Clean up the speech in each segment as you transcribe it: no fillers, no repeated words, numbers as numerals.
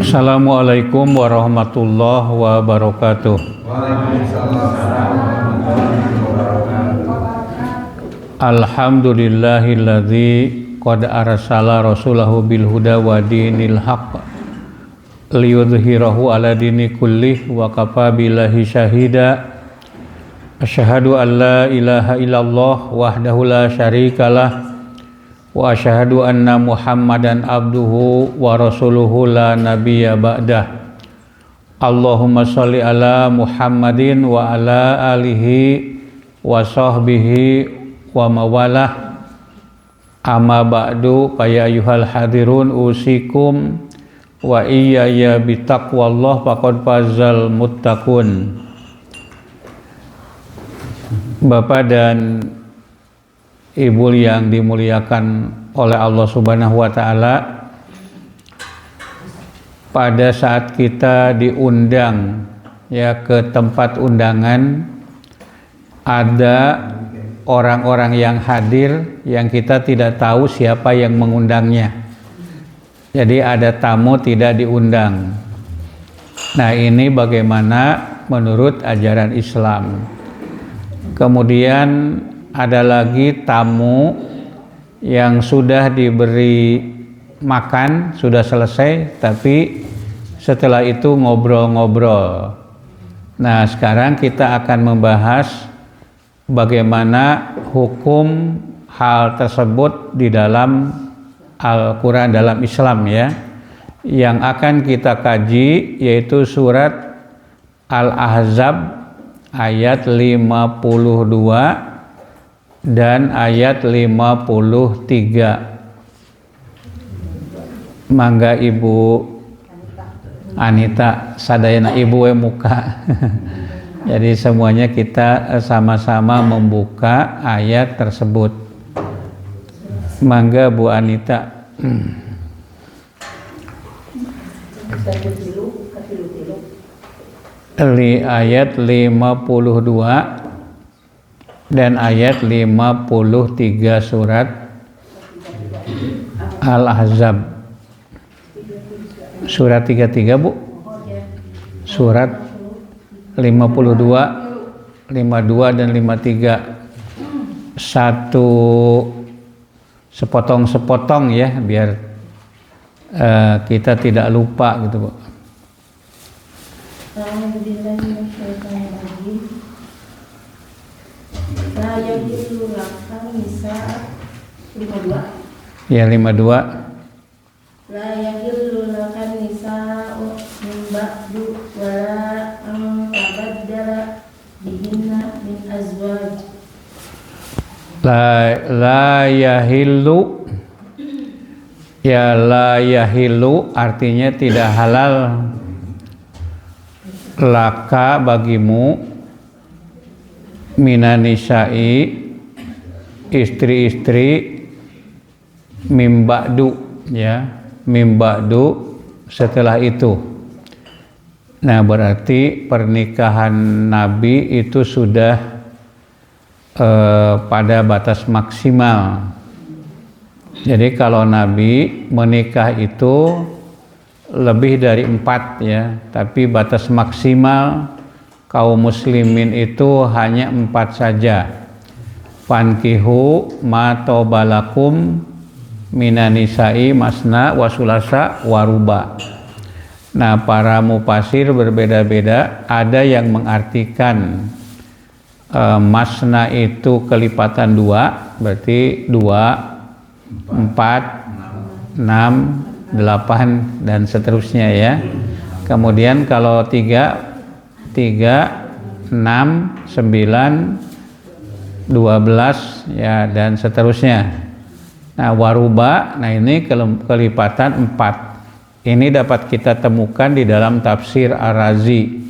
Assalamualaikum warahmatullahi wabarakatuh. Alhamdulillahilladzi qad arsala rasulahu bil huda wa dinil haqq liyudhhirahu ala dini kullih wa kafa billahi syahida. Asyhadu an la ilaha illallah wahdahu la syarikalah wa asyhadu anna Muhammadan abduhu wa rasuluhu la nabiyya ba'dah. Allahumma sholli ala Muhammadin wa ala alihi wa sahbihi wa mawalah. Amma ba'du fa ya ayyuhal hadirun usikum wa iyaya bitaqwallah faqad fazal muttaqun. Bapak dan Ibu yang dimuliakan oleh Allah Subhanahu wa taala, pada saat kita diundang ya ke tempat undangan, ada orang-orang yang hadir yang kita tidak tahu siapa yang mengundangnya. Jadi ada tamu tidak diundang. Nah, ini bagaimana menurut ajaran Islam. Kemudian ada lagi tamu yang sudah diberi makan, sudah selesai, tapi setelah itu ngobrol-ngobrol. Nah, sekarang kita akan membahas bagaimana hukum hal tersebut di dalam Al-Quran, dalam Islam ya. Yang akan kita kaji yaitu surat Al-Ahzab ayat 52 dan ayat 53. Mangga Ibu Anita sadayana Ibu muka. Jadi semuanya kita sama-sama membuka ayat tersebut. Mangga Bu Anita. Ayat 52 dan ayat 53 surat Al-Ahzab. Surat 33 Bu. Surat 52, 52 dan 53. Satu sepotong-sepotong ya, biar kita tidak lupa gitu Bu. Ya 52. La yahillu lakan nisa'u min ba'du wa la an tabaddala bihinna min azwaj. La yahillu, ya la yahillu artinya tidak halal laka bagimu minanisa'i istri-istri mimba'du ya, mimba'du setelah itu. Nah, berarti pernikahan Nabi itu sudah pada batas maksimal. Jadi kalau Nabi menikah itu lebih dari 4 ya, tapi batas maksimal kaum muslimin itu hanya 4 saja. Fankihu ma tobalakum minanisa'i masna wasulasa waruba. Nah, para mufasir berbeda-beda. Ada yang mengartikan masna itu kelipatan 2, berarti 2, 4, 6, 8 dan seterusnya ya. Kemudian kalau 3, 6, 9, 12 ya dan seterusnya. Nah, waruba, nah ini kelipatan 4. Ini dapat kita temukan di dalam tafsir Ar-Razi.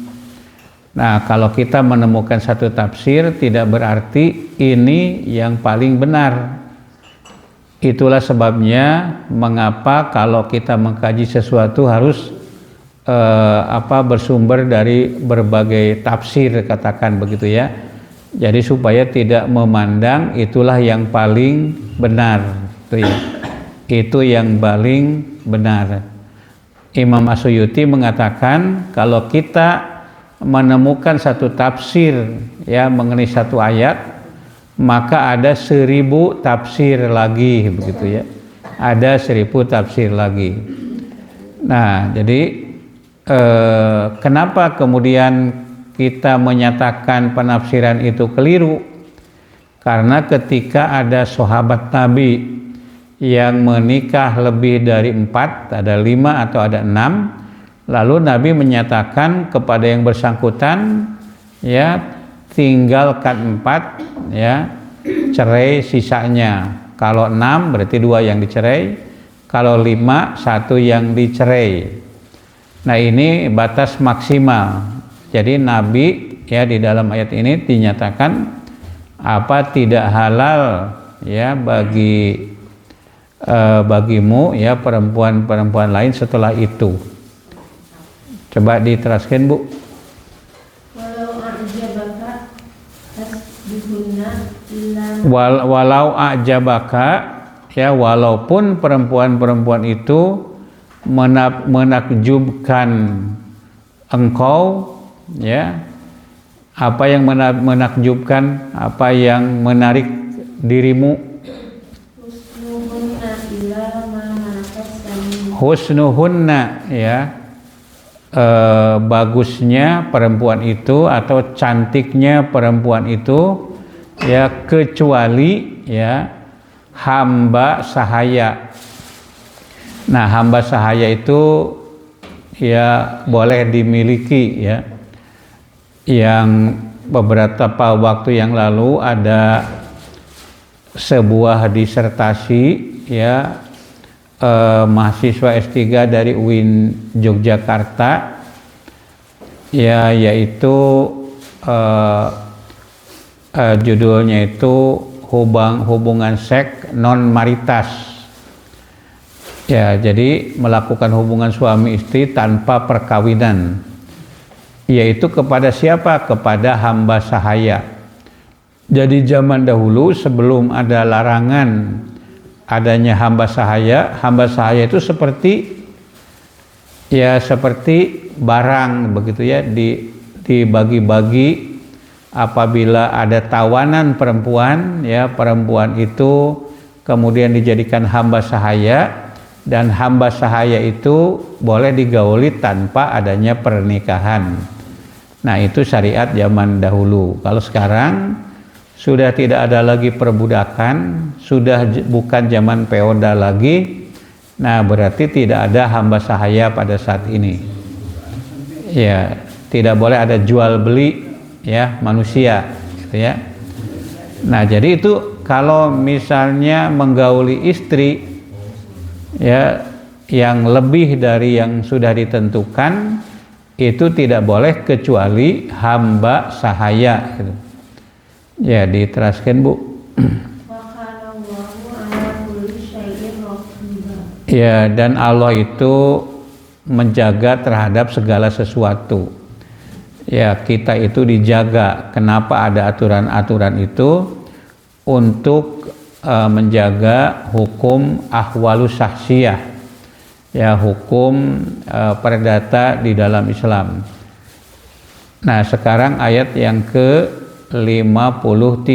Nah, kalau kita menemukan satu tafsir tidak berarti ini yang paling benar. Itulah sebabnya mengapa kalau kita mengkaji sesuatu harus bersumber dari berbagai tafsir, katakan begitu ya. Jadi supaya tidak memandang itulah yang paling benar, itu ya. itu yang paling benar. Imam As-Suyuti mengatakan kalau kita menemukan satu tafsir ya mengenai satu ayat, maka ada 1000 tafsir lagi, begitu ya. Ada 1000 tafsir lagi. Nah, jadi kenapa kemudian kita menyatakan penafsiran itu keliru? Karena ketika ada sahabat Nabi yang menikah lebih dari 4, ada 5 atau ada 6, lalu Nabi menyatakan kepada yang bersangkutan, ya tinggalkan 4, ya cerai sisanya. Kalau 6 berarti 2 yang dicerai, kalau 5 1 yang dicerai. Nah, ini batas maksimal. Jadi Nabi ya di dalam ayat ini dinyatakan apa tidak halal ya bagimu ya perempuan-perempuan lain setelah itu. Coba diteraskan, Bu. Walau a'jabaka ya, walaupun perempuan-perempuan itu menakjubkan engkau ya, apa yang menakjubkan, apa yang menarik dirimu. Husnuhunna ya, bagusnya perempuan itu atau cantiknya perempuan itu ya, kecuali ya hamba sahaya. Nah, hamba sahaya itu ya boleh dimiliki ya. Yang beberapa waktu yang lalu ada sebuah disertasi ya mahasiswa S3 dari UIN Yogyakarta ya, yaitu judulnya itu hubungan seks non maritas. Ya, jadi melakukan hubungan suami istri tanpa perkawinan, yaitu kepada siapa? Kepada hamba sahaya. Jadi zaman dahulu sebelum ada larangan adanya hamba sahaya itu seperti barang begitu ya, dibagi-bagi. Apabila ada tawanan perempuan ya, perempuan itu kemudian dijadikan hamba sahaya, dan hamba sahaya itu boleh digauli tanpa adanya pernikahan. Nah, itu syariat zaman dahulu. Kalau sekarang sudah tidak ada lagi perbudakan, sudah bukan zaman feodal lagi. Nah, berarti tidak ada hamba sahaya pada saat ini. Ya, tidak boleh ada jual beli ya manusia, gitu ya. Nah, jadi itu kalau misalnya menggauli istri ya yang lebih dari yang sudah ditentukan, itu tidak boleh kecuali hamba sahaya gitu. Ya, diteraskan, Bu. Ya, dan Allah itu menjaga terhadap segala sesuatu. Ya, kita itu dijaga. Kenapa ada aturan-aturan itu? Untuk menjaga hukum ahwalus sahsiyah, ya hukum perdata di dalam Islam. Nah, sekarang ayat yang ke-53.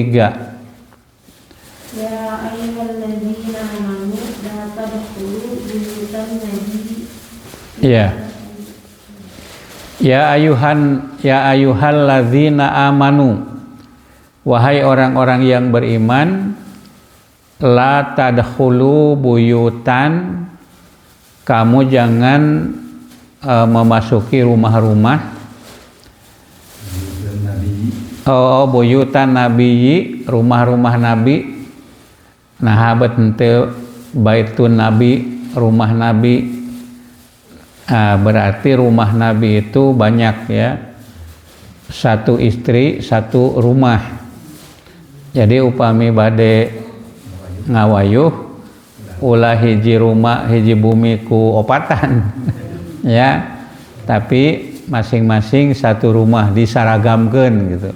Ya ayyuhalladzina amanu la tadkhulu buyutan nabi. Ya ayyuhalladzina amanu, wahai orang-orang yang beriman, la tadkhulu buyutan, kamu jangan memasuki rumah-rumah. Buyutan nabiyyi, rumah-rumah nabi. Nah, hente baitun nabi, rumah nabi. Berarti rumah nabi itu banyak ya, satu istri satu rumah. Jadi upami bade ngawayuh ulah hiji rumah hiji bumi ku opatan ya, tapi masing-masing satu rumah disaragamkeun gitu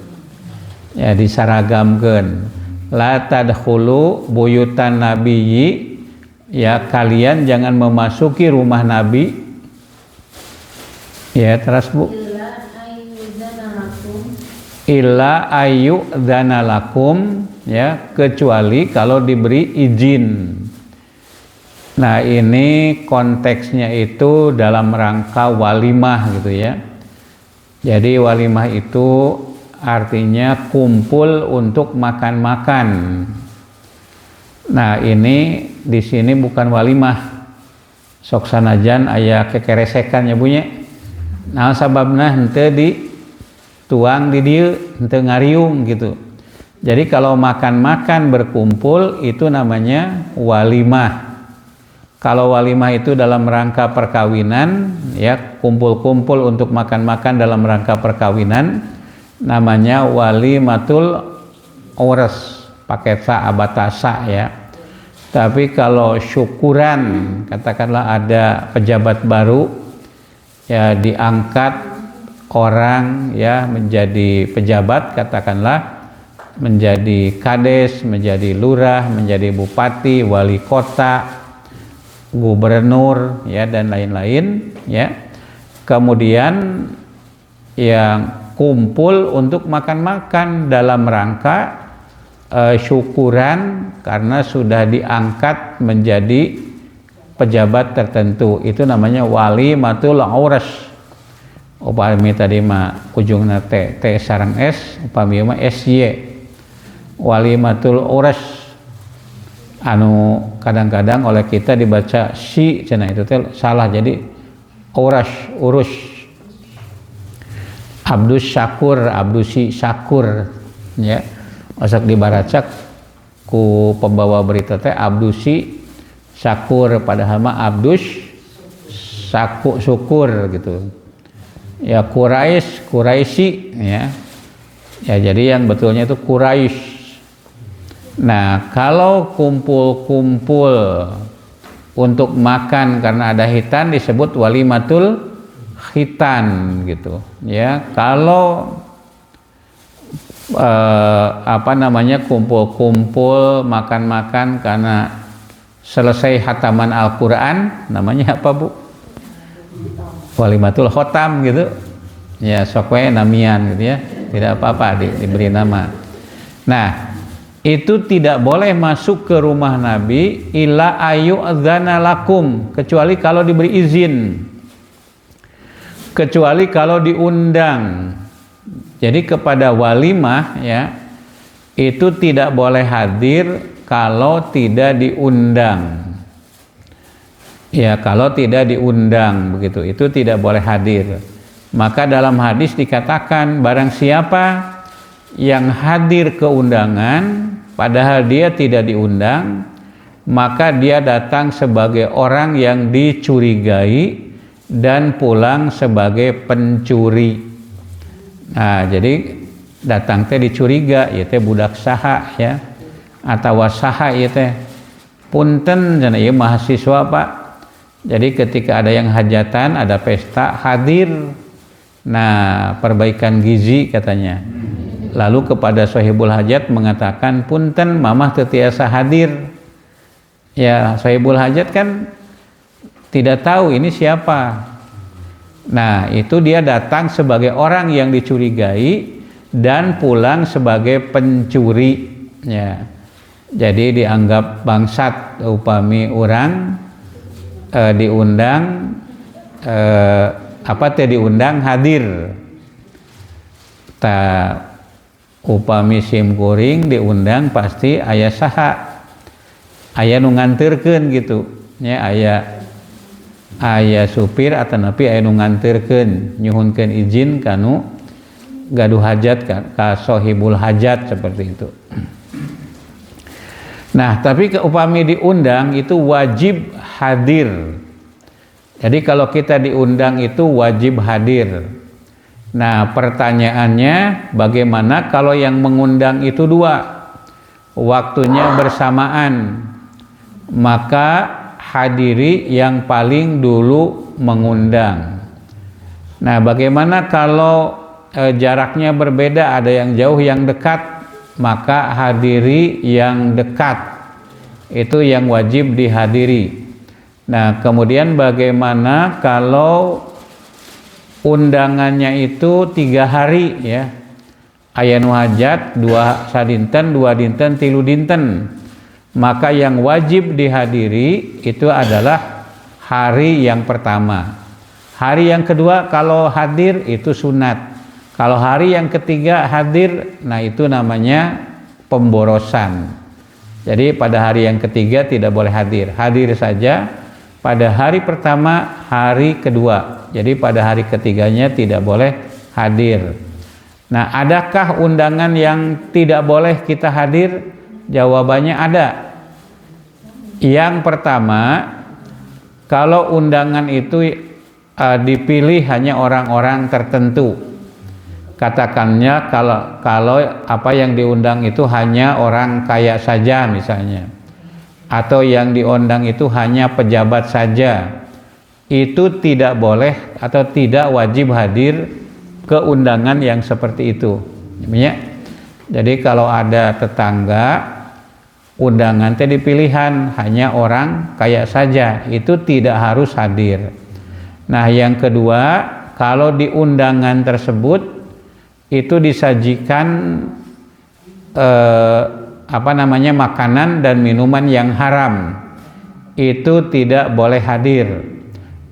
ya, disaragamkeun. La tadkhulu buyutan nabiyyi, ya kalian jangan memasuki rumah Nabi. Ya, terus Bu. Illa ayyudzana lakum, ya, kecuali kalau diberi izin. Nah, ini konteksnya itu dalam rangka walimah gitu ya. Jadi walimah itu artinya kumpul untuk makan-makan. Nah, ini di sini bukan walimah. Sok sanajan aya kekeresekan ya bunyi. Nah, sababna henteu di tuang di dieu, henteu ngariung gitu. Jadi kalau makan-makan berkumpul itu namanya walimah. Kalau walimah itu dalam rangka perkawinan, ya, kumpul-kumpul untuk makan-makan dalam rangka perkawinan, namanya walimatul urs, pakai sa abatasa ya. Tapi kalau syukuran, katakanlah ada pejabat baru, ya, diangkat orang ya menjadi pejabat, katakanlah menjadi kades, menjadi lurah, menjadi bupati, wali kota, gubernur, ya, dan lain-lain, ya. Kemudian yang kumpul untuk makan-makan dalam rangka syukuran karena sudah diangkat menjadi pejabat tertentu, itu namanya walimatul urs. Upami tadi mah ujungna T sareng S, upami mah SY. Walimatul urs. Anu kadang-kadang oleh kita dibaca si cenah itu teh salah, jadi urus. Abdus syakur, abdusi syakur, ya. Masak dibaracak ku pembawa berita teh abdusi syakur, padahal mah abdus syukur gitu. Ya, Quraisy ya. Ya, jadi yang betulnya itu Quraisy. Nah, kalau kumpul-kumpul untuk makan karena ada hitan disebut walimatul khitan gitu ya. Kalau kumpul-kumpul makan-makan karena selesai hataman Al-Quran, namanya apa Bu? Walimatul khotam gitu ya, sokwe namian gitu ya, tidak apa-apa diberi nama. Nah, itu tidak boleh masuk ke rumah Nabi illa ayyudzana lakum, kecuali kalau diberi izin, kecuali kalau diundang. Jadi kepada walimah ya, itu tidak boleh hadir kalau tidak diundang. Ya, kalau tidak diundang begitu, itu tidak boleh hadir. Maka dalam hadis dikatakan barang siapa yang hadir ke undangan padahal dia tidak diundang, maka dia datang sebagai orang yang dicurigai dan pulang sebagai pencuri. Nah, jadi datang teh dicuriga, ieu teh budak saha ya, atawa saha ieu teh. Punten cenah ieu mahasiswa Pak. Jadi ketika ada yang hajatan, ada pesta, hadir. Nah, perbaikan gizi katanya. Lalu kepada sahibul hajat mengatakan, punten mamah teu tiasa hadir. Ya, sahibul hajat kan tidak tahu ini siapa. Nah, itu dia datang sebagai orang yang dicurigai dan pulang sebagai pencuri. Ya. Jadi dianggap bangsat upami orang diundang diundang hadir. Ta upami sim kuring diundang pasti aya saha, aya nu nganterkeun gitu nya, aya supir atanapi aya nu nganterkeun nyuhunkeun izin kanu gaduh hajat ka sahibul hajat, seperti itu. Nah, tapi upami diundang itu wajib hadir. Jadi kalau kita diundang itu wajib hadir. Nah, pertanyaannya bagaimana kalau yang mengundang itu dua, waktunya bersamaan, maka hadiri yang paling dulu mengundang. Nah, bagaimana kalau jaraknya berbeda, ada yang jauh yang dekat, maka hadiri yang dekat. itu yang wajib dihadiri. Nah, kemudian bagaimana kalau undangannya itu 3 hari ya, aya nu hajat 2 sadinten 2 dinten 3 dinten, maka yang wajib dihadiri itu adalah hari yang pertama. Hari yang kedua kalau hadir itu sunat. Kalau hari yang ketiga hadir, nah itu namanya pemborosan. Jadi pada hari yang ketiga tidak boleh hadir. Hadir saja pada hari pertama, hari kedua. Jadi pada hari ketiganya tidak boleh hadir. Nah, adakah undangan yang tidak boleh kita hadir? Jawabannya ada. Yang pertama, kalau undangan itu dipilih hanya orang-orang tertentu. Katakannya kalau apa yang diundang itu hanya orang kaya saja misalnya, atau yang diundang itu hanya pejabat saja, itu tidak boleh atau tidak wajib hadir ke undangan yang seperti itu. Jadi kalau ada tetangga undangan tadi pilihan hanya orang kaya saja, itu tidak harus hadir. Nah, yang kedua, kalau di undangan tersebut itu disajikan makanan dan minuman yang haram, itu tidak boleh hadir.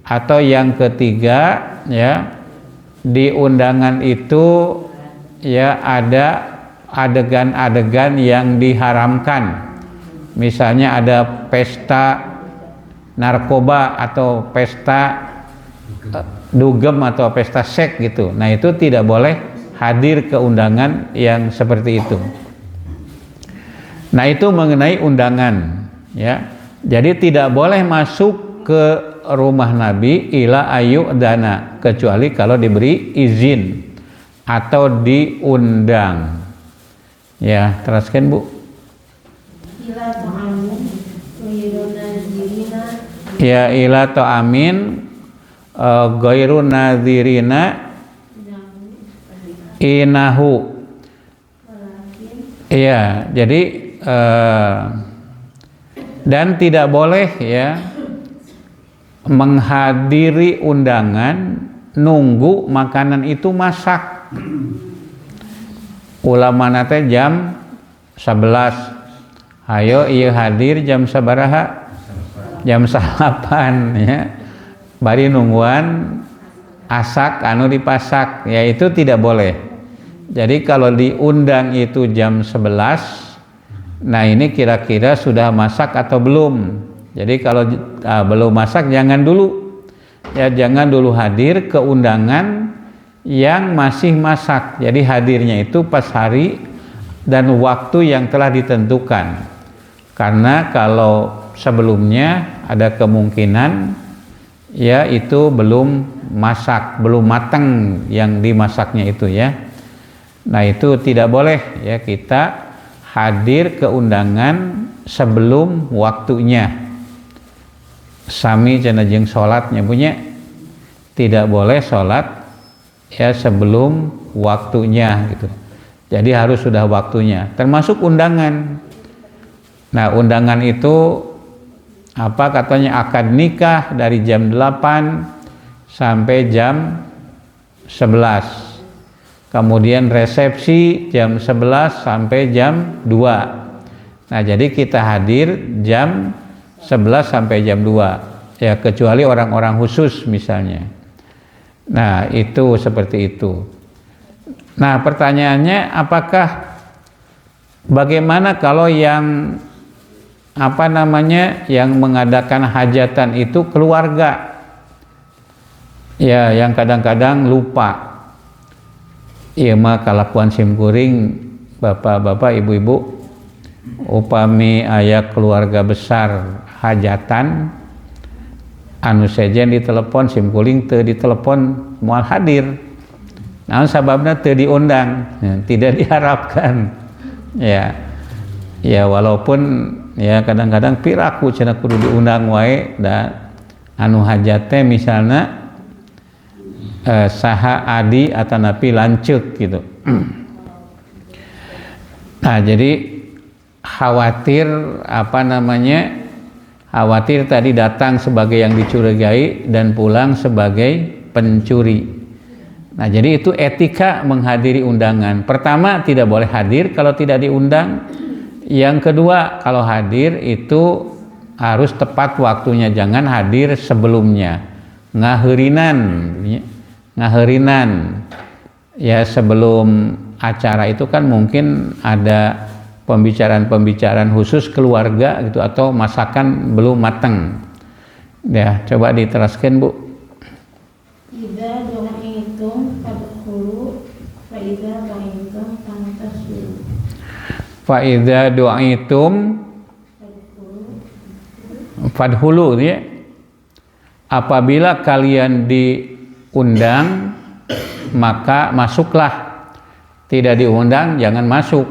Atau yang ketiga ya, di undangan itu ya ada adegan-adegan yang diharamkan. Misalnya ada pesta narkoba atau pesta dugem atau pesta seks gitu. Nah, itu tidak boleh hadir ke undangan yang seperti itu. Nah, itu mengenai undangan ya. Jadi tidak boleh masuk ke rumah Nabi ila ayu dana, kecuali kalau diberi izin atau diundang. Ya, teruskan Bu. Ila ta'amin Ya, ila ta'amin ghairu nadhirina inahu. Iya, jadi dan tidak boleh ya menghadiri undangan nunggu makanan itu masak. Ulama nate jam 11. Hayo ieu hadir jam sabaraha? Jam 8 ya. Bari nungguan asak anu dipasak, ya itu tidak boleh. Jadi kalau diundang itu jam 11, nah ini kira-kira sudah masak atau belum. Jadi kalau belum masak jangan dulu. Ya, jangan dulu hadir ke undangan yang masih masak. Jadi hadirnya itu pas hari dan waktu yang telah ditentukan. Karena kalau sebelumnya ada kemungkinan ya itu belum masak, belum matang yang dimasaknya itu ya. Nah, itu tidak boleh ya kita hadir ke undangan sebelum waktunya. Sami cenah jeung salatnya punya tidak boleh salat ya sebelum waktunya gitu. Jadi harus sudah waktunya, termasuk undangan. Nah, undangan itu apa katanya akad nikah dari jam 8 sampai jam 11. Kemudian resepsi jam 11 sampai jam 2. Nah, jadi kita hadir jam 11 sampai jam 2. Ya, kecuali orang-orang khusus misalnya. Nah, itu seperti itu. Nah, pertanyaannya apakah bagaimana kalau yang yang mengadakan hajatan itu keluarga? Ya, yang kadang-kadang lupa. Iya mah kalakuan simkuring bapak-bapak ibu-ibu, upami aya keluarga besar hajatan anu sejen ditelepon simkuring teu ditelepon moal hadir. Naon sababna teu diundang, ya, tidak diharapkan. Ya walaupun ya kadang-kadang piraku cenah kudu diundang wae da anu hajat teh misalna saha adi atanapi lanceuk gitu. Nah, jadi khawatir khawatir tadi datang sebagai yang dicurigai dan pulang sebagai pencuri. Nah, jadi itu etika menghadiri undangan. Pertama, tidak boleh hadir kalau tidak diundang. Yang kedua, kalau hadir itu harus tepat waktunya, jangan hadir sebelumnya. Ngaherinan. Ya, sebelum acara itu kan mungkin ada pembicaraan khusus keluarga gitu, atau masakan belum matang. Ya, coba diteruskan, Bu. Idza du'itum fadkhulu fa idza du'itum fantasiru. Fa idza du'itum fadkhulu ya. Apabila kalian diundang maka masuklah. Tidak diundang jangan masuk.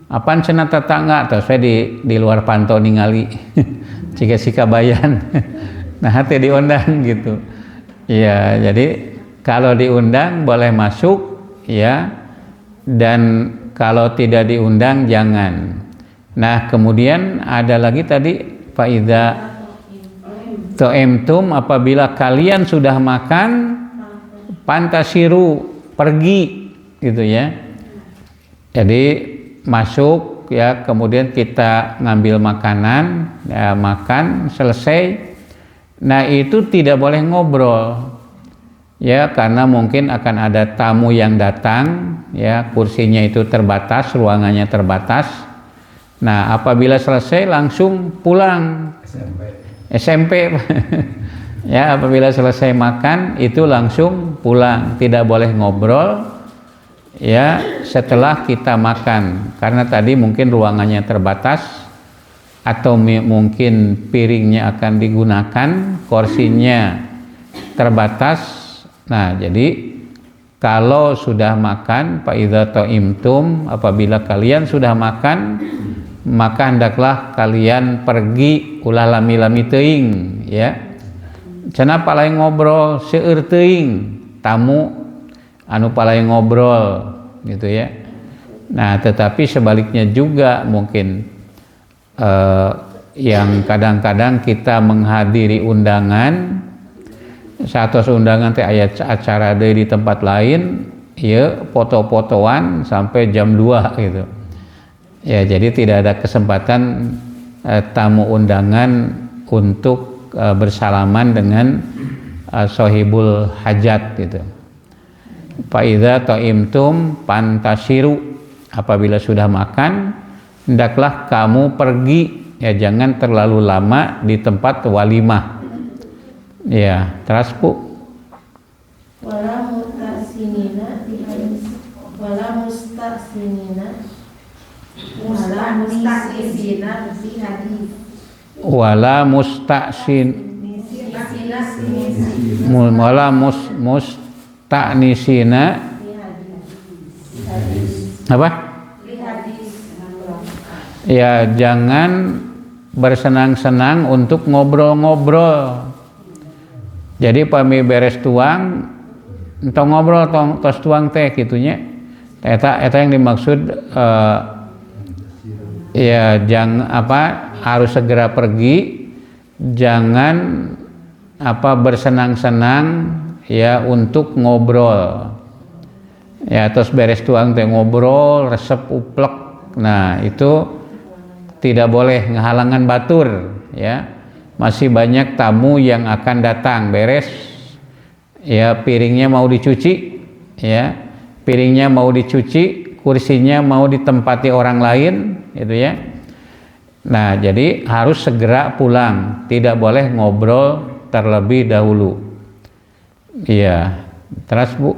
Apaan cenah tetangga atau saya di luar pantau ningali jika sikabayan. Nah, hati diundang gitu. Ya, jadi kalau diundang boleh masuk ya, dan kalau tidak diundang jangan. Nah, kemudian ada lagi tadi faida ta'imtum, apabila kalian sudah makan pantasiru, pergi gitu ya. Jadi masuk ya, kemudian kita ngambil makanan ya, makan selesai. Nah, itu tidak boleh ngobrol ya, karena mungkin akan ada tamu yang datang ya, kursinya itu terbatas, ruangannya terbatas. Nah, apabila selesai langsung pulang. SMP ya, apabila selesai makan itu langsung pulang, tidak boleh ngobrol ya setelah kita makan, karena tadi mungkin ruangannya terbatas atau mungkin piringnya akan digunakan, kursinya terbatas. Nah, jadi kalau sudah makan, fa idza ta'imtum, apabila kalian sudah makan maka hendaklah kalian pergi, ulah lami-lami teuing ya. Cenah palaing ngobrol seueur teuing, tamu anu palaing ngobrol gitu ya. Nah, tetapi sebaliknya juga mungkin yang kadang-kadang kita menghadiri undangan, satos undangan teh aya acara deui di tempat lain ya, foto-fotoan sampai jam 2 gitu. Ya, jadi tidak ada kesempatan tamu undangan untuk bersalaman dengan sohibul hajat gitu. Fa idza ta'imtum fantasiru, apabila sudah makan hendaklah kamu pergi ya, jangan terlalu lama di tempat walimah. Ya, terus Bu. Wala mutasinina fi hadis. Wala mustasinina. Wala mustaknisina apa? Ya, jangan bersenang-senang untuk ngobrol-ngobrol. Jadi pami beres tuang entong ngobrol tos tuang teh gitunya. Eta yang dimaksud ya, jangan harus segera pergi, jangan bersenang-senang ya untuk ngobrol ya, terus beres tuang teh ngobrol resep uplek. Nah, itu tidak boleh, ngehalangan batur ya, masih banyak tamu yang akan datang. Beres ya, piringnya mau dicuci ya, kursinya mau ditempati orang lain gitu ya. Nah, jadi harus segera pulang, tidak boleh ngobrol terlebih dahulu. Iya, terus Bu.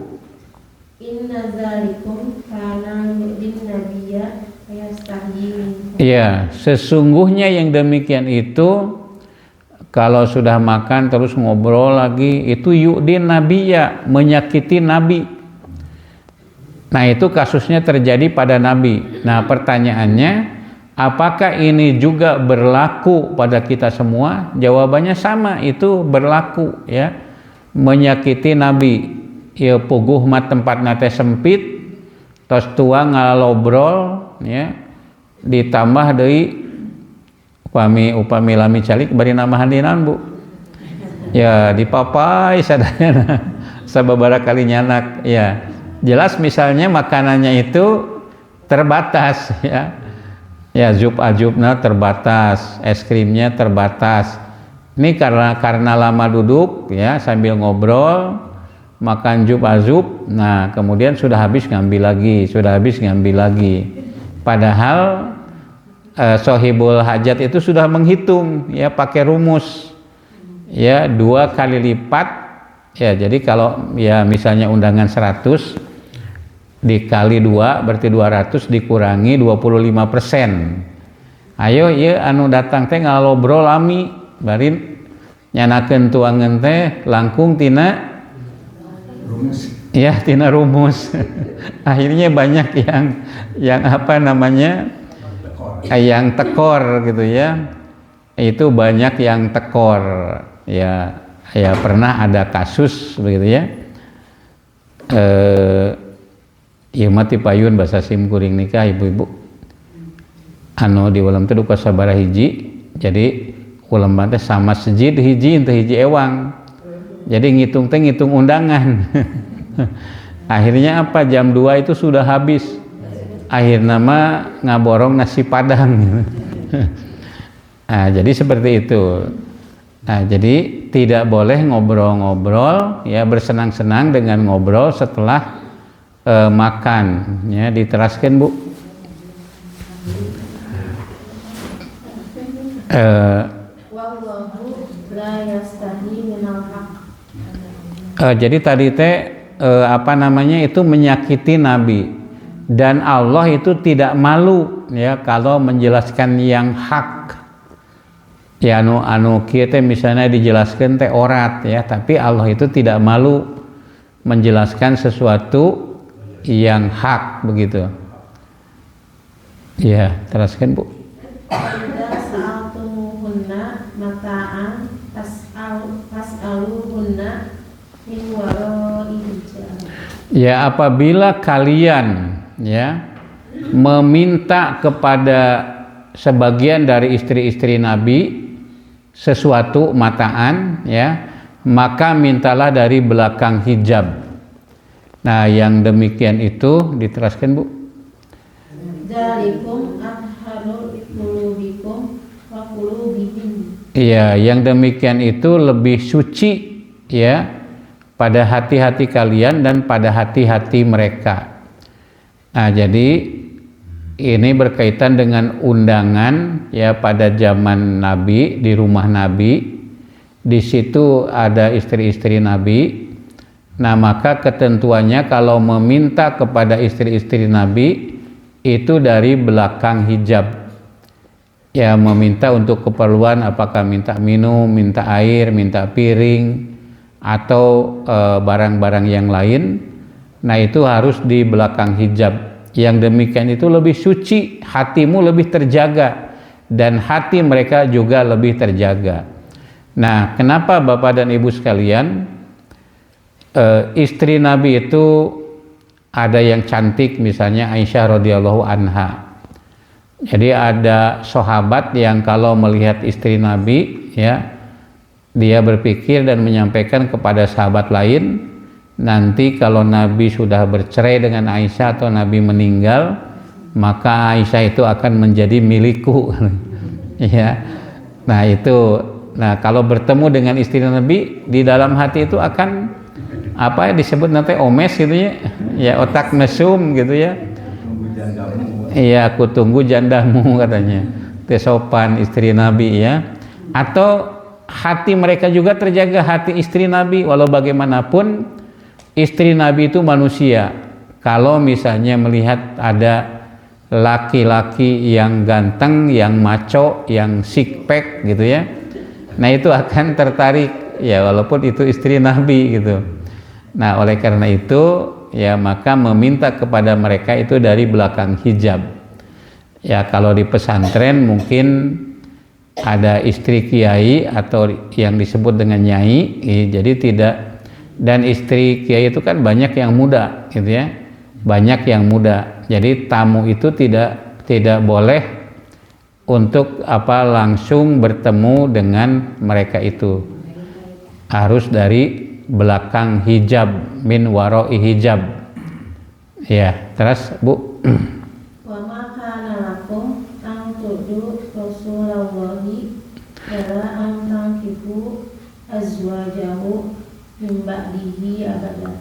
Inna dzalikum kana yu'din nabiyya yastahyi. Iya, sesungguhnya yang demikian itu kalau sudah makan terus ngobrol lagi, itu yu'din nabiyya, menyakiti nabi. Nah, itu kasusnya terjadi pada Nabi. Nah, pertanyaannya, apakah ini juga berlaku pada kita semua? Jawabannya sama, itu berlaku ya. Menyakiti Nabi, ya puguh mah tempat nate sempit, tos tuang ngalobrol ya. ditambah deui upami lami calik bari namahan dinaon Bu. Ya dipapai sadayana sababaraha kali nyanak ya. Jelas misalnya makanannya itu terbatas ya. Ya zub-ajubna terbatas, es krimnya terbatas. Ini karena lama duduk ya sambil ngobrol, makan zub-azub. Nah, kemudian sudah habis ngambil lagi. Padahal sohibul hajat itu sudah menghitung ya pakai rumus. Ya 2 kali lipat ya, jadi kalau ya misalnya undangan 100 dikali 2 berarti 200 dikurangi 25%. Ayo ya anu datang teh ngalobrol lami bari nyanakeun tuangan teh langkung tina rumus. Akhirnya banyak yang apa namanya yang tekor gitu ya. Itu banyak yang tekor. Ya pernah ada kasus begitu ya. Ieu mati payun bahasa sim kuring nikah ibu-ibu. Anu di ulam teh duka sabaraha hiji. Jadi ulam teh sama sejid hiji teh hiji ewang. Jadi ngitung undangan. Akhirnya apa jam 2 itu sudah habis. Akhirnya mah ngaborong nasi padang. Nah, jadi seperti itu. Nah, jadi tidak boleh ngobrol-ngobrol ya bersenang-senang dengan ngobrol setelah makan ya diteraskan Bu. Jadi tadi teh apa namanya itu menyakiti Nabi dan Allah itu tidak malu ya kalau menjelaskan yang hak. Ya anu kieu teh misalnya dijelaskan teh orat ya, tapi Allah itu tidak malu menjelaskan sesuatu yang hak begitu. Ya, teruskan Bu. Sa'altumuhunna mata'an fas'aluhunna min wara'i hijab. Ya, apabila kalian ya meminta kepada sebagian dari istri-istri Nabi sesuatu mataan ya, maka mintalah dari belakang hijab. Nah, yang demikian itu diteruskan Bu. Dzalikum atharu qulubikum wa qulubihim. Iya, yang demikian itu lebih suci ya pada hati-hati kalian dan pada hati-hati mereka. Nah, jadi ini berkaitan dengan undangan ya pada zaman Nabi di rumah Nabi. Di situ ada istri-istri Nabi. Nah, maka ketentuannya kalau meminta kepada istri-istri Nabi itu dari belakang hijab. Ya, meminta untuk keperluan apakah minta minum, minta air, minta piring atau barang-barang yang lain. Nah, itu harus di belakang hijab. Yang demikian itu lebih suci, hatimu lebih terjaga dan hati mereka juga lebih terjaga. Nah, kenapa Bapak dan Ibu sekalian, istri Nabi itu ada yang cantik, misalnya Aisyah radhiyallahu anha. Jadi ada sahabat yang kalau melihat istri Nabi ya, dia berpikir dan menyampaikan kepada sahabat lain, nanti kalau Nabi sudah bercerai dengan Aisyah atau Nabi meninggal, maka Aisyah itu akan menjadi milikku. Ya. Nah, itu. Nah, kalau bertemu dengan istri Nabi di dalam hati itu akan apa ya disebut nanti omes gitu ya. Ya, otak mesum gitu ya. Iya, aku tunggu jandamu katanya. Tesopan istri Nabi ya. Atau hati mereka juga terjaga, hati istri Nabi walau bagaimanapun istri Nabi itu manusia. Kalau misalnya melihat ada laki-laki yang ganteng, yang maco, yang six pack gitu ya, nah itu akan tertarik ya walaupun itu istri Nabi gitu. Nah, oleh karena itu ya maka meminta kepada mereka itu dari belakang hijab. Ya, kalau di pesantren mungkin ada istri kiai atau yang disebut dengan nyai, jadi tidak. Dan istri kiai itu kan banyak yang muda gitu ya, banyak yang muda. Jadi tamu itu tidak tidak boleh untuk langsung bertemu dengan mereka itu. Harus dari belakang hijab, min waroi hijab. Ya, terus Bu. Wa ma kana lakum an tu'du rasulallahi wala an tankihu azwajahu min ba'dihi abada.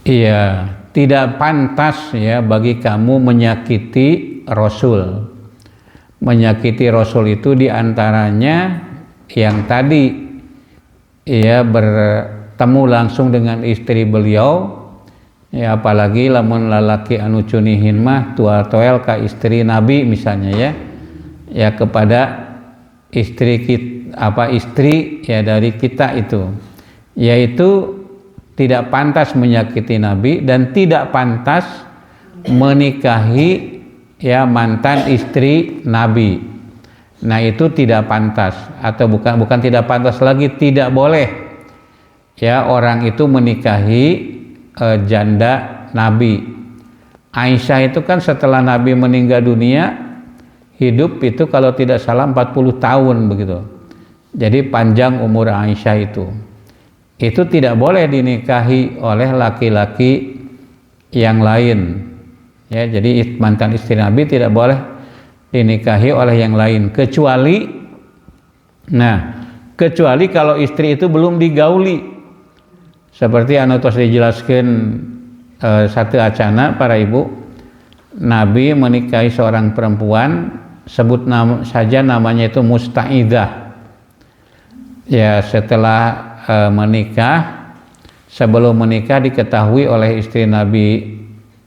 Iya, tidak pantas ya bagi kamu menyakiti Rasul. Menyakiti Rasul itu diantaranya yang tadi ya bertemu langsung dengan istri beliau. Ya, apalagi lamun lalaki anu cunihin mah tual toel ka istri Nabi misalnya ya kepada istri istri ya dari kita itu, yaitu tidak pantas menyakiti Nabi dan tidak pantas menikahi ya mantan istri Nabi. Nah, itu tidak pantas, atau bukan tidak pantas lagi, tidak boleh ya orang itu menikahi janda Nabi. Aisyah itu kan setelah Nabi meninggal dunia hidup itu kalau tidak salah 40 tahun begitu. Jadi panjang umur Aisyah itu. Itu tidak boleh dinikahi oleh laki-laki yang lain. Ya, jadi mantan istri Nabi tidak boleh dinikahi oleh yang lain kecuali kalau istri itu belum digauli. Seperti anu tos dijelaskan satu acana para ibu, Nabi menikahi seorang perempuan, sebut saja namanya itu Musta'idah. Ya, setelah menikah, sebelum menikah diketahui oleh istri Nabi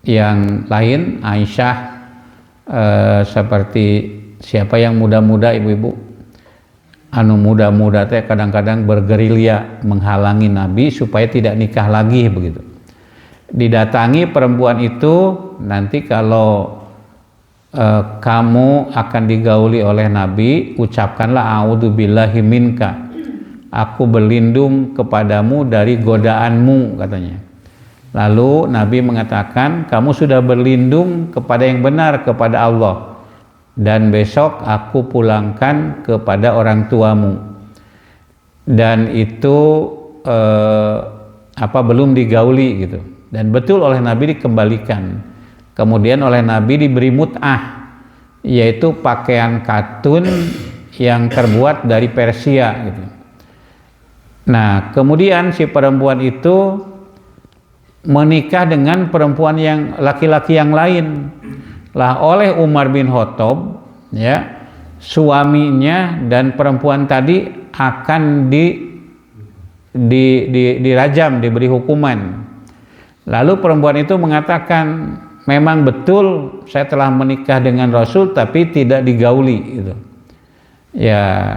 yang lain, Aisyah, seperti siapa yang muda-muda ibu-ibu, anu muda-muda teh kadang-kadang bergerilya menghalangi Nabi supaya tidak nikah lagi begitu. Didatangi perempuan itu, nanti kalau kamu akan digauli oleh Nabi, ucapkanlah a'udzubillahi minka, aku berlindung kepadamu dari godaanmu, katanya. Lalu Nabi mengatakan, kamu sudah berlindung kepada yang benar, kepada Allah, dan besok aku pulangkan kepada orang tuamu. Dan itu belum digauli gitu. Dan betul oleh Nabi dikembalikan. Kemudian oleh Nabi diberi mut'ah, yaitu pakaian katun yang terbuat dari Persia gitu. Nah, kemudian si perempuan itu menikah dengan perempuan yang laki-laki yang lain. Lah oleh Umar bin Khattab ya, suaminya dan perempuan tadi akan dirajam, diberi hukuman. Lalu perempuan itu mengatakan, memang betul saya telah menikah dengan Rasul tapi tidak digauli gitu. Ya,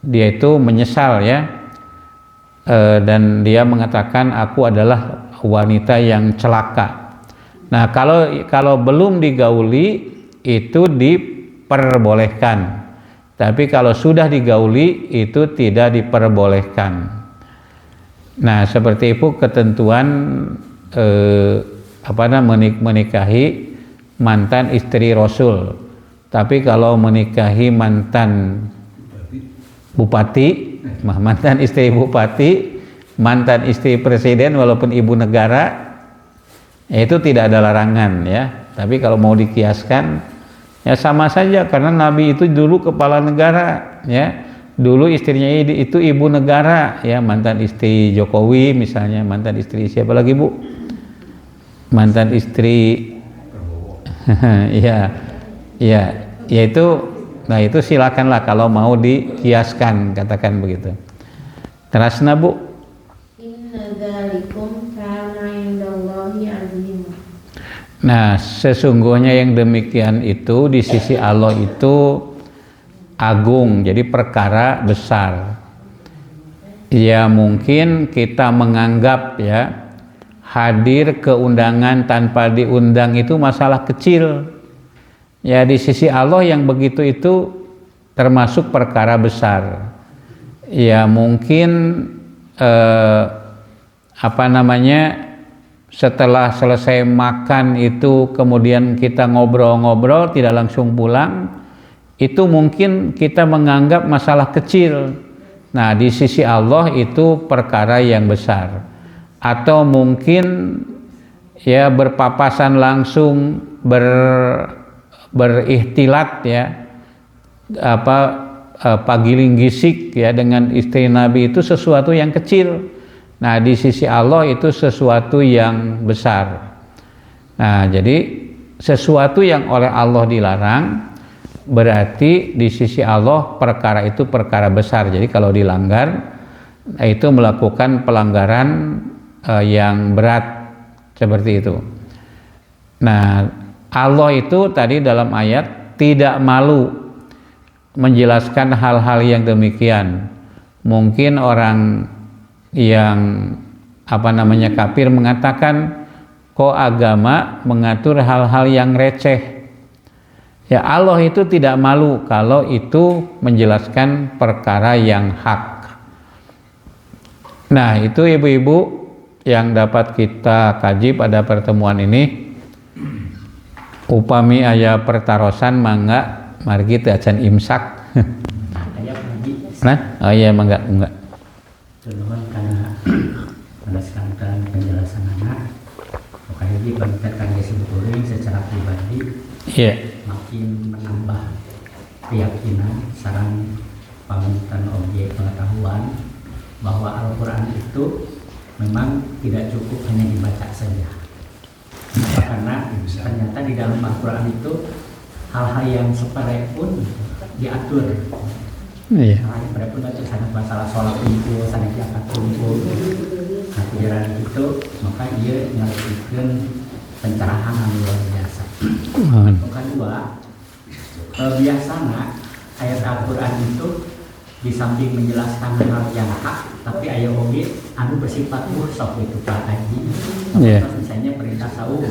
dia itu menyesal ya, dan dia mengatakan aku adalah wanita yang celaka. Nah, kalau belum digauli itu diperbolehkan. Tapi kalau sudah digauli itu tidak diperbolehkan. Nah, seperti itu ketentuan menikahi mantan istri Rasul. Tapi kalau menikahi mantan bupati, mantan istri bupati, mantan istri presiden walaupun ibu negara, itu tidak ada larangan ya. Tapi kalau mau dikiaskan ya sama saja, karena Nabi itu dulu kepala negara ya. Dulu istrinya itu ibu negara ya, mantan istri Jokowi misalnya, mantan istri siapa lagi Bu? Mantan istri ya itu, nah itu silakanlah kalau mau dikiaskan, katakan begitu. Terasna Bu. Nah, sesungguhnya yang demikian itu di sisi Allah itu agung, jadi perkara besar. Ya, mungkin kita menganggap ya hadir ke undangan tanpa diundang itu masalah kecil. Ya, di sisi Allah yang begitu itu termasuk perkara besar. Ya, mungkin setelah selesai makan itu kemudian kita ngobrol-ngobrol tidak langsung pulang, itu mungkin kita menganggap masalah kecil. Nah, di sisi Allah itu perkara yang besar. Atau mungkin ya berpapasan langsung, berikhtilat ya, pagiling gisik ya dengan istri Nabi itu sesuatu yang kecil. Nah, di sisi Allah itu sesuatu yang besar. Nah, jadi sesuatu yang oleh Allah dilarang berarti di sisi Allah perkara itu perkara besar. Jadi kalau dilanggar itu melakukan pelanggaran yang berat seperti itu. Nah, Allah itu tadi dalam ayat tidak malu menjelaskan hal-hal yang demikian. Mungkin orang yang kafir mengatakan, kok agama mengatur hal-hal yang receh. Ya, Allah itu tidak malu kalau itu menjelaskan perkara yang hak. Nah, itu ibu-ibu yang dapat kita kaji pada pertemuan ini. Upami aya pertarosan mangga margi teu acan imsak. Nah, oh iya mangga. Nuhun kana berdasarkan penjelasan anak, makanya di pentingkan disebutkan secara pribadi, makin menambah keyakinan sareng pamitan objek pengetahuan bahwa Al-Quran itu memang tidak cukup hanya dibaca saja. Karena ternyata di dalam Al-Quran itu hal-hal yang sepele pun diatur. Hal-hal pun baca sana masalah sholat kumpul, sana zakat kumpul. Nah, kejaran itu maka dia melakukan pencerahan yang luar biasa. Yang kedua, biasanya ayat Al-Quran itu di samping menjelaskan hal yang hak, tapi ayat oge anu bersifat muhsaf itu Pak Haji. Misalnya perintah saum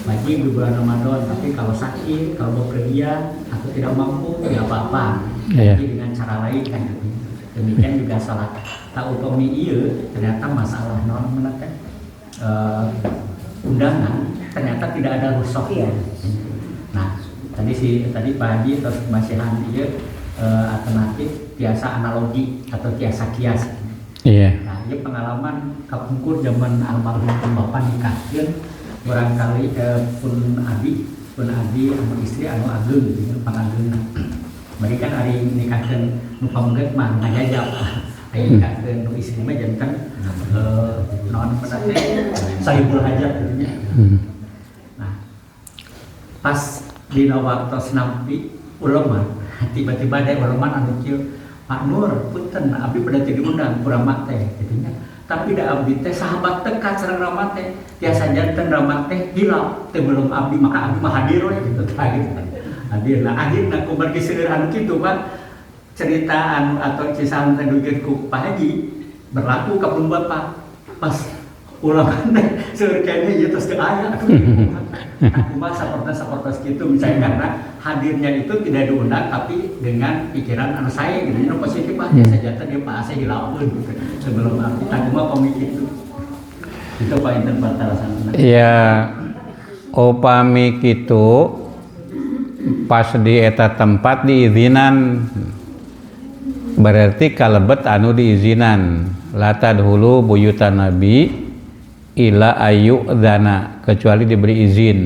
wajib di bulan Ramadan, tapi kalau sakit, kalau bepergian atau tidak mampu tidak apa-apa. Jadi dengan cara lain kan gitu. Demikian juga salat. Tahu kami ternyata masalah non menekan undangan ternyata tidak ada rukhsahnya. Nah, tadi Pak Haji terus masihan alternatif tiasa analogi atau tiasa kias. Nah, ini pengalaman kapungkur zaman almarhum bapak nikahkeun barangkali pun abi anu istri anu ageng gitu pangageuna. Mari kan ari nikahkeun nu pamengget mah ngajajab. Ari nikahkeun nu istri mah janten naon penate sahibul hajat gitu nya. Nah, pas dina waktos nampi ulama tiba-tiba ada ulama anu kieu, Pak Nur, punten abdi pada teu diundang ku Rama teh gitu nya. Tapi da abdi teh sahabat dekat sareng Rama teh, tiasa janten Rama teh hilang teh belum abdi maka abdi mah hadir we gitu tah gitu. Hadir. Nah, akhirna ku margi seueur anu kitu mah cerita anu atau cisan teh dugeun ku Pak Haji berlaku ka pun bapak. Pas ulama teh seueur kene ieu tos teu aya. Aku mah saportos gitu misalnya karena hadirnya itu tidak diundang tapi dengan pikiran anu saya gitu anu positif aja saja tadi Pak Ase dilawan gitu sebelum aku mah pemikir itu Pak Inten Partarasan. Ya upami kitu pas di eta tempat diizinan berarti kalebet anu diizinan latadhulu buyutan nabi ila ayu dana kecuali diberi izin.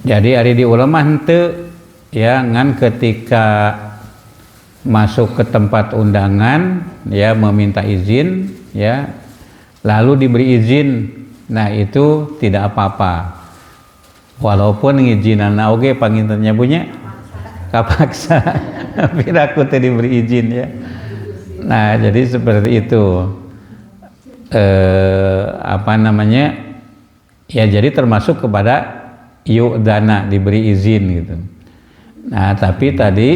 Jadi ari di ulama henteu ya ngan ketika masuk ke tempat undangan ya meminta izin ya lalu diberi izin, nah itu tidak apa-apa. Walaupun ngizinanna oge pangintennya punya kapaksa tapi aku teh diberi izin ya. Nah, jadi seperti itu. Ya jadi termasuk kepada yu'dana diberi izin gitu. Nah, tapi tadi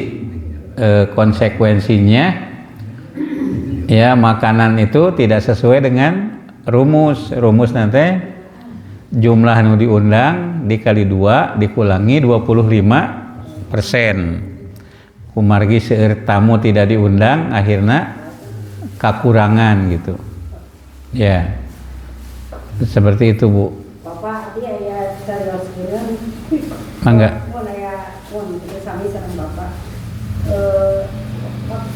konsekuensinya ya makanan itu tidak sesuai dengan rumus nanti jumlah nu diundang dikali 2 dikurangi 25%. Kumargi seueur tamu tidak diundang akhirnya kekurangan gitu. Ya. Seperti itu Bu. Bapak dia ya serius kirim. Mangga. Kita sami sareng Bapak.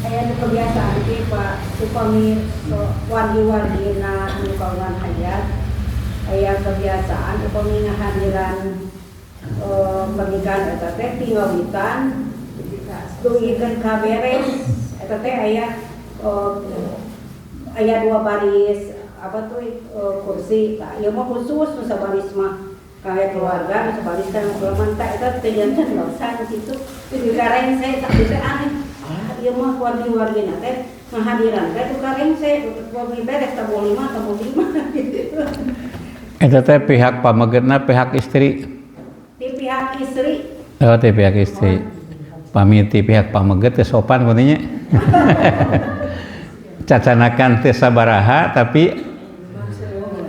Aya kebiasaan ki Pak supami wargi-wargina anu kawan hayat. Aya kebiasaan upami ngahadiran pernikahan eta teh tinggawitan dungikeun ka beres eta teh aya 2 baris apa tuh kursi. Nah, ieu mah khusus nu sabaris mah kayak keluarga nu sabaris kan ulama teh eta teh janten dosa di situ. Di karengse tak bisa aneh. Ieu mah wargi-wargina teh ngahadiran teh tu karengse upami beres tabu 5 gitu. Eta teh pihak pamegetna pihak istri. Di pihak istri. Oh, di pihak istri. Pamiti pihak pameget teh sopan kuntinya. Cacanakan teh sabaraha tapi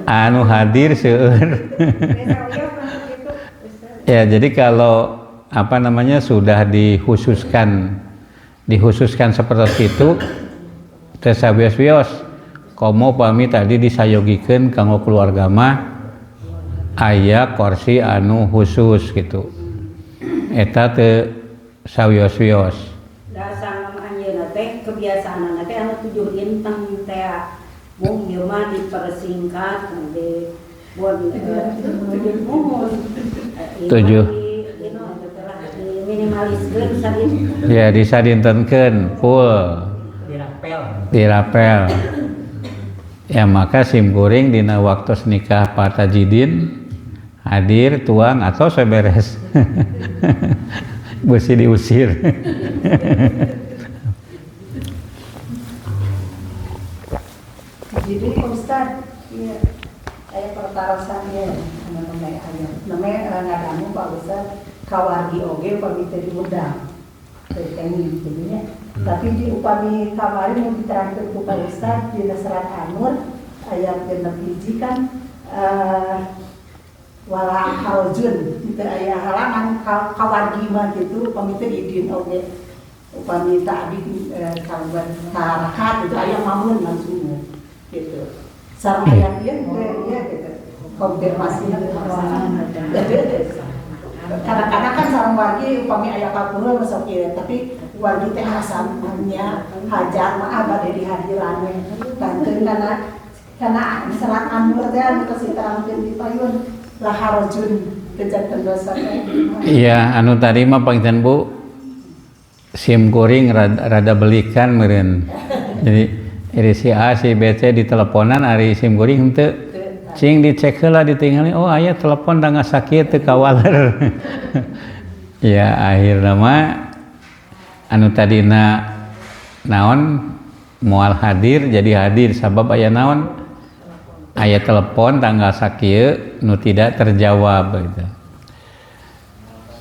anu hadir seueur. Ya, jadi kalau apa namanya sudah dikhususkan seperti itu teh sabios-bios komo pami tadi disayogikeun kanggo keluarga mah aya kursi anu khusus gitu. Eta teu sawios-wios. Da sang anjeunna teh kebiasaanna teh anu 7 dinten teh mung ieu mah dipersingkat di buat mohon 7 minimaliskeun sadin. Ya disadintenkeun full dirapel. Ya maka simkuring dina waktu nikah Pak Tajidin hadir tuang atau seberes besi diusir. Jadi Pak Ustad, iya, saya pertarasan ya, namanya ngadamu Pak Ustad, kawargi oge upami teh diundang, teknik jadinya. Tapi di upami kamari mau diterangkan ku Pak Ustad di Serat Anur ayat 6 kan wala harojun itu aya halangan kawargi mah gitu upami teh idin oge upami ta'bid kalban harakat itu aya mamun langsung gitu. Sareng aya ieu gitu. Konfirmasi kadang-kadang kan sareng wargi upami aya kapura sok ieu tapi wargi teh hasannya hajar mah bade dihadiran banteun kana Serat Anur teh anu kasiterangkeun di payun la harajun kejanten dosa teh. Iya, anu tadi mah pangitan Bu sim kuring rada belikan meureun. Jadi si A si B C diteleponan ari sim kuring henteu. Cing dicek heula ditingali oh aya telepon da ngasakieu teu kawaler. Ya akhirna mah anu tadina naon moal hadir jadi hadir sabab aya naon aya telepon tanggal sakieu nu tidak terjawab gitu.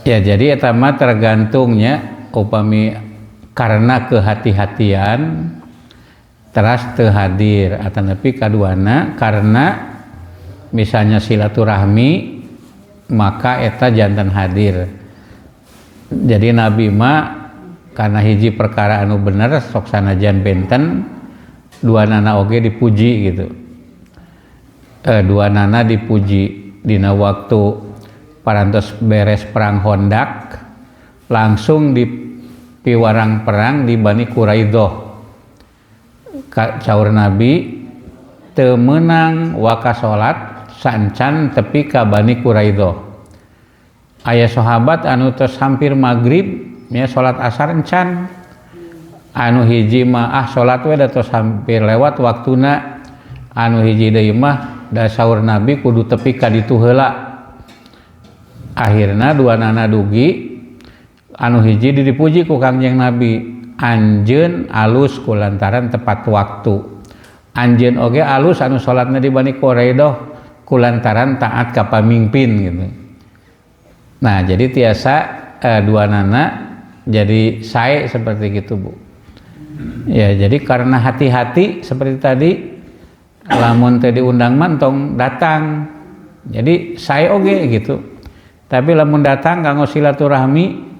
Ya jadi eta mah tergantungnya upami karena kehati-hatian teras teu hadir atanapi kaduana karena misalnya silaturahmi maka eta jantan hadir. Jadi Nabi mah karena hiji perkara anu bener sok sanajan benten dua nana oge dipuji gitu. Dua nana dipuji dina waktu parantos beres perang Hondak langsung di piwarang perang di Bani Quraidah. Caur Nabi teu meunang waka salat sancan tepi ka Bani Quraidah. Aya sahabat anu tos hampir maghrib nya salat asar encan. Anu hiji mah salat we da tos hampir lewat waktuna. Anu hiji deui mah da saur Nabi kudu tepi ka ditu heula. Akhirna dua nana dugi anu hiji dipuji ku Kangjeng Nabi anjeun alus kulantaran tepat waktu. Anjeun oge alus anu salatna di Bani Quraidah kulantaran taat ka pamimpin gitu. Nah, jadi tiasa dua nana jadi sae seperti gitu, Bu. Ya, jadi karena hati-hati seperti tadi lamun teh diundang mantong datang. Jadi sae oge gitu. Tapi lamun datang kanggo silaturahmi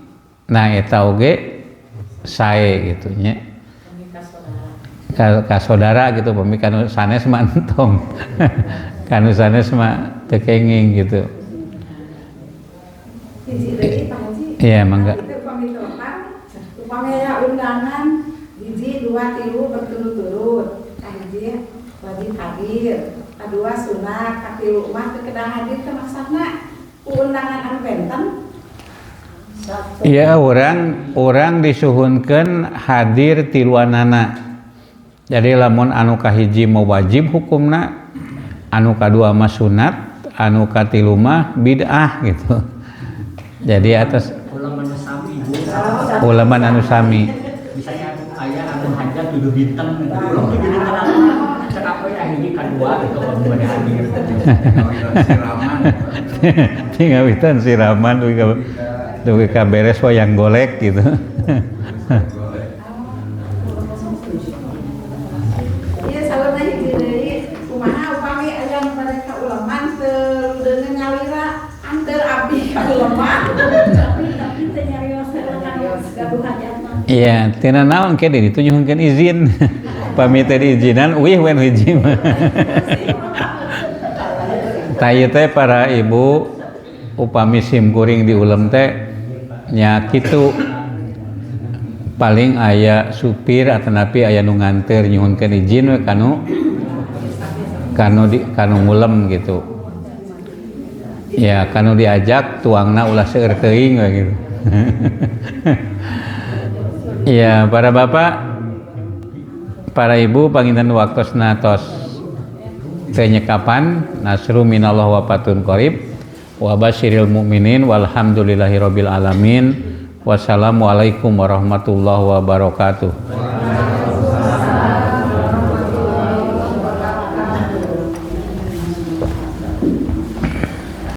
nah eta oge sae gitu nya. ka saudara gitu pami kanu sanes mah entong. Kanu sanes mah teu kenging gitu. Hiji deui Pak Haji. Iya, mangga. Itu pamitopan, upami aya undangan 1, 2, 3 berturut-turut. Hiji wajib hadir, kadua sunat, katilu mah teu kedah hadir teh maksudna undangan anu benten. Iya, orang disuhunkeun hadir tiluanana. Jadi lamun anu kahiji mau wajib hukumna, anu kadua mah sunat, anu katilu mah bid'ah gitu. Jadi atas ulama anu sami Bu. ulama anu sami. Misalnya aya anu hajat 7 bintang gitu. Ulama jadi tenang. Cek apa ya ini kadua gitu pamane hadir. Tinggal witan siraman duwe ka beres wayang golek gitu. Iya saurna hiji deui kumaha upami aya mereka ulama teu deungeun nyalira anteur abdi ka ulama. Tapi teu nyarios gaduh hajat mah. Iya, tina naon ke ditujuhkeun izin. Pami teh diizinan uih wen hiji mah. Tah teh para ibu upami simkuring di ulem teh nya kitu paling aya supir atanapi aya nu nganter nyuhunkeun izin we kanu ngulem gitu. Ya kanu diajak tuangna ulah seueur teuing we gitu. Ya para bapak, para ibu panginten waktosna tos teu nyekapan nasru minallah wa fatun qarib wa basyiril mu'minin walhamdulillahirabbil alamin. Wassalamualaikum warahmatullahi wabarakatuh.